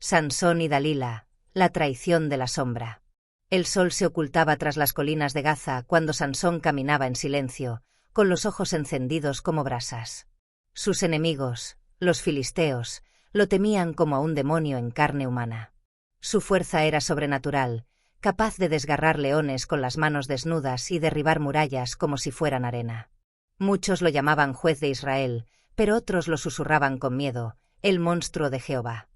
Sansón y Dalila, la traición de la sombra. El sol se ocultaba tras las colinas de Gaza cuando Sansón caminaba en silencio, con los ojos encendidos como brasas. Sus enemigos, los filisteos, lo temían como a un demonio en carne humana. Su fuerza era sobrenatural, capaz de desgarrar leones con las manos desnudas y derribar murallas como si fueran arena. Muchos lo llamaban juez de Israel, pero otros lo susurraban con miedo, el monstruo de Jehová.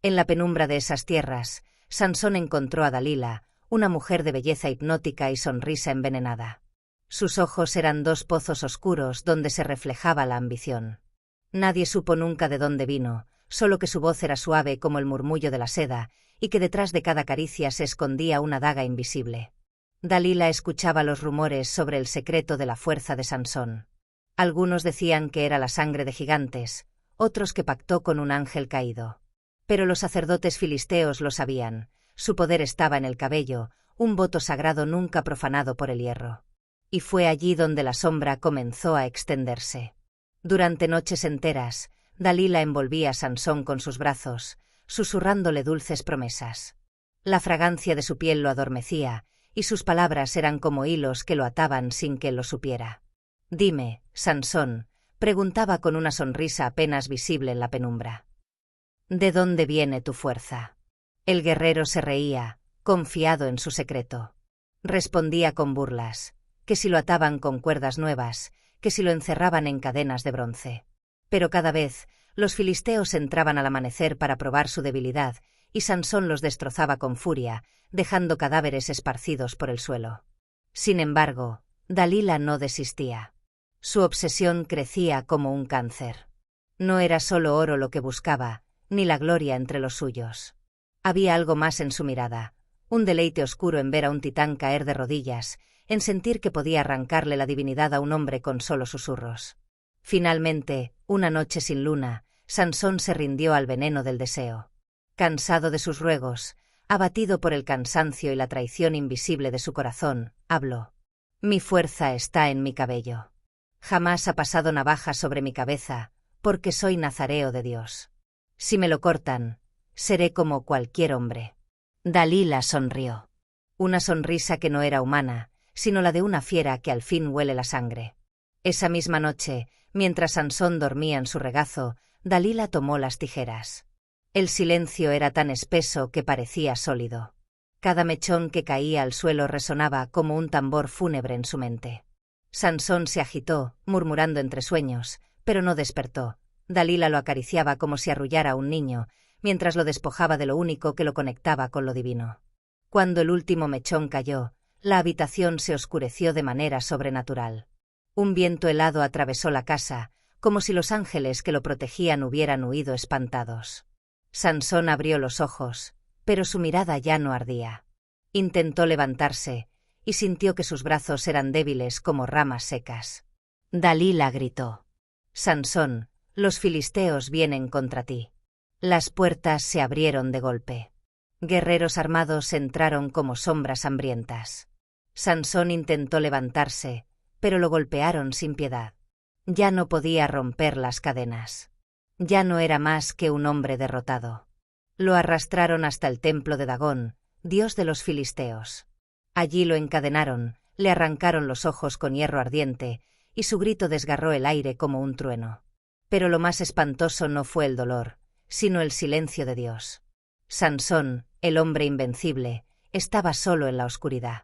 En la penumbra de esas tierras, Sansón encontró a Dalila, una mujer de belleza hipnótica y sonrisa envenenada. Sus ojos eran dos pozos oscuros donde se reflejaba la ambición. Nadie supo nunca de dónde vino, solo que su voz era suave como el murmullo de la seda, y que detrás de cada caricia se escondía una daga invisible. Dalila escuchaba los rumores sobre el secreto de la fuerza de Sansón. Algunos decían que era la sangre de gigantes, otros que pactó con un ángel caído. Pero los sacerdotes filisteos lo sabían, su poder estaba en el cabello, un voto sagrado nunca profanado por el hierro. Y fue allí donde la sombra comenzó a extenderse. Durante noches enteras, Dalila envolvía a Sansón con sus brazos, susurrándole dulces promesas. La fragancia de su piel lo adormecía, y sus palabras eran como hilos que lo ataban sin que él lo supiera. «Dime, Sansón», preguntaba con una sonrisa apenas visible en la penumbra. «¿De dónde viene tu fuerza?» El guerrero se reía, confiado en su secreto. Respondía con burlas, que si lo ataban con cuerdas nuevas, que si lo encerraban en cadenas de bronce. Pero cada vez, los filisteos entraban al amanecer para probar su debilidad, y Sansón los destrozaba con furia, dejando cadáveres esparcidos por el suelo. Sin embargo, Dalila no desistía. Su obsesión crecía como un cáncer. No era solo oro lo que buscaba, ni la gloria entre los suyos. Había algo más en su mirada, un deleite oscuro en ver a un titán caer de rodillas, en sentir que podía arrancarle la divinidad a un hombre con solo susurros. Finalmente, una noche sin luna, Sansón se rindió al veneno del deseo. Cansado de sus ruegos, abatido por el cansancio y la traición invisible de su corazón, habló. «Mi fuerza está en mi cabello. Jamás ha pasado navaja sobre mi cabeza, porque soy nazareo de Dios. Si me lo cortan, seré como cualquier hombre». Dalila sonrió. Una sonrisa que no era humana, sino la de una fiera que al fin huele la sangre. Esa misma noche, mientras Sansón dormía en su regazo, Dalila tomó las tijeras. El silencio era tan espeso que parecía sólido. Cada mechón que caía al suelo resonaba como un tambor fúnebre en su mente. Sansón se agitó, murmurando entre sueños, pero no despertó. Dalila lo acariciaba como si arrullara a un niño, mientras lo despojaba de lo único que lo conectaba con lo divino. Cuando el último mechón cayó, la habitación se oscureció de manera sobrenatural. Un viento helado atravesó la casa, como si los ángeles que lo protegían hubieran huido espantados. Sansón abrió los ojos, pero su mirada ya no ardía. Intentó levantarse, y sintió que sus brazos eran débiles como ramas secas. Dalila gritó. «Sansón, los filisteos vienen contra ti». Las puertas se abrieron de golpe. Guerreros armados entraron como sombras hambrientas. Sansón intentó levantarse, pero lo golpearon sin piedad. Ya no podía romper las cadenas. Ya no era más que un hombre derrotado. Lo arrastraron hasta el templo de Dagón, dios de los filisteos. Allí lo encadenaron, le arrancaron los ojos con hierro ardiente, y su grito desgarró el aire como un trueno. Pero lo más espantoso no fue el dolor, sino el silencio de Dios. Sansón, el hombre invencible, estaba solo en la oscuridad.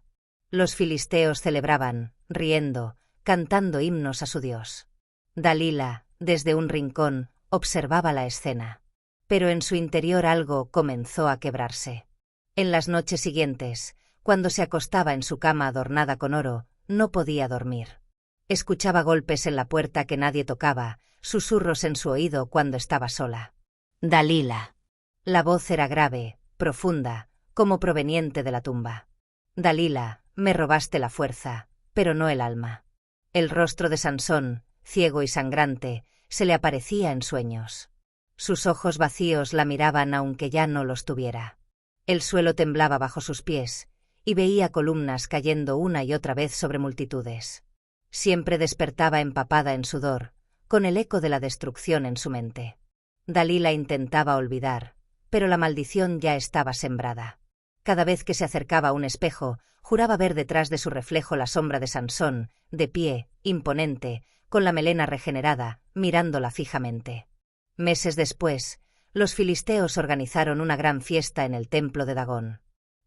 Los filisteos celebraban, riendo, cantando himnos a su dios. Dalila, desde un rincón, observaba la escena. Pero en su interior algo comenzó a quebrarse. En las noches siguientes, cuando se acostaba en su cama adornada con oro, no podía dormir. Escuchaba golpes en la puerta que nadie tocaba, susurros en su oído cuando estaba sola. «Dalila». La voz era grave, profunda, como proveniente de la tumba. «Dalila, me robaste la fuerza, pero no el alma». El rostro de Sansón, ciego y sangrante, se le aparecía en sueños. Sus ojos vacíos la miraban aunque ya no los tuviera. El suelo temblaba bajo sus pies, y veía columnas cayendo una y otra vez sobre multitudes. Siempre despertaba empapada en sudor, con el eco de la destrucción en su mente. Dalila intentaba olvidar, pero la maldición ya estaba sembrada. Cada vez que se acercaba a un espejo, juraba ver detrás de su reflejo la sombra de Sansón, de pie, imponente, con la melena regenerada, mirándola fijamente. Meses después, los filisteos organizaron una gran fiesta en el templo de Dagón.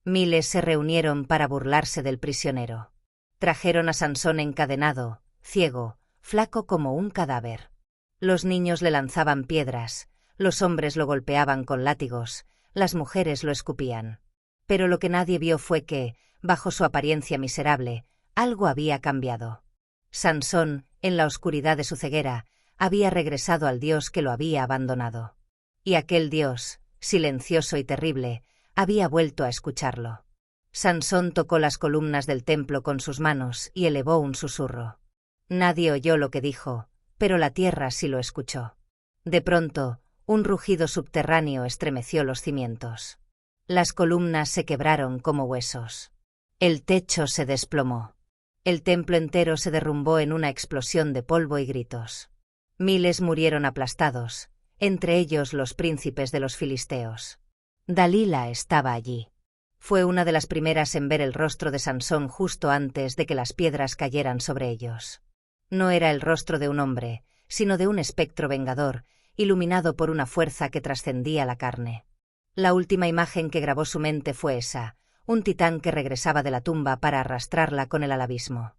Miles se reunieron para burlarse del prisionero. Trajeron a Sansón encadenado, ciego, flaco como un cadáver. Los niños le lanzaban piedras, los hombres lo golpeaban con látigos, las mujeres lo escupían. Pero lo que nadie vio fue que, bajo su apariencia miserable, algo había cambiado. Sansón, en la oscuridad de su ceguera, había regresado al Dios que lo había abandonado. Y aquel Dios, silencioso y terrible, había vuelto a escucharlo. Sansón tocó las columnas del templo con sus manos y elevó un susurro. Nadie oyó lo que dijo, pero la tierra sí lo escuchó. De pronto, un rugido subterráneo estremeció los cimientos. Las columnas se quebraron como huesos. El techo se desplomó. El templo entero se derrumbó en una explosión de polvo y gritos. Miles murieron aplastados, entre ellos los príncipes de los filisteos. Dalila estaba allí. Fue una de las primeras en ver el rostro de Sansón justo antes de que las piedras cayeran sobre ellos. No era el rostro de un hombre, sino de un espectro vengador, iluminado por una fuerza que trascendía la carne. La última imagen que grabó su mente fue esa, un titán que regresaba de la tumba para arrastrarla con él al abismo.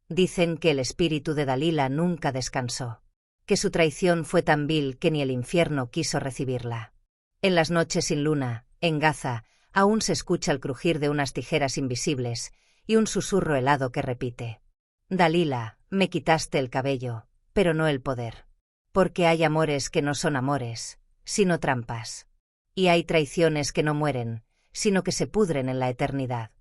Dicen que el espíritu de Dalila nunca descansó, que su traición fue tan vil que ni el infierno quiso recibirla. En las noches sin luna, en Gaza, aún se escucha el crujir de unas tijeras invisibles y un susurro helado que repite: Dalila, me quitaste el cabello, pero no el poder. Porque hay amores que no son amores, sino trampas. Y hay traiciones que no mueren, sino que se pudren en la eternidad.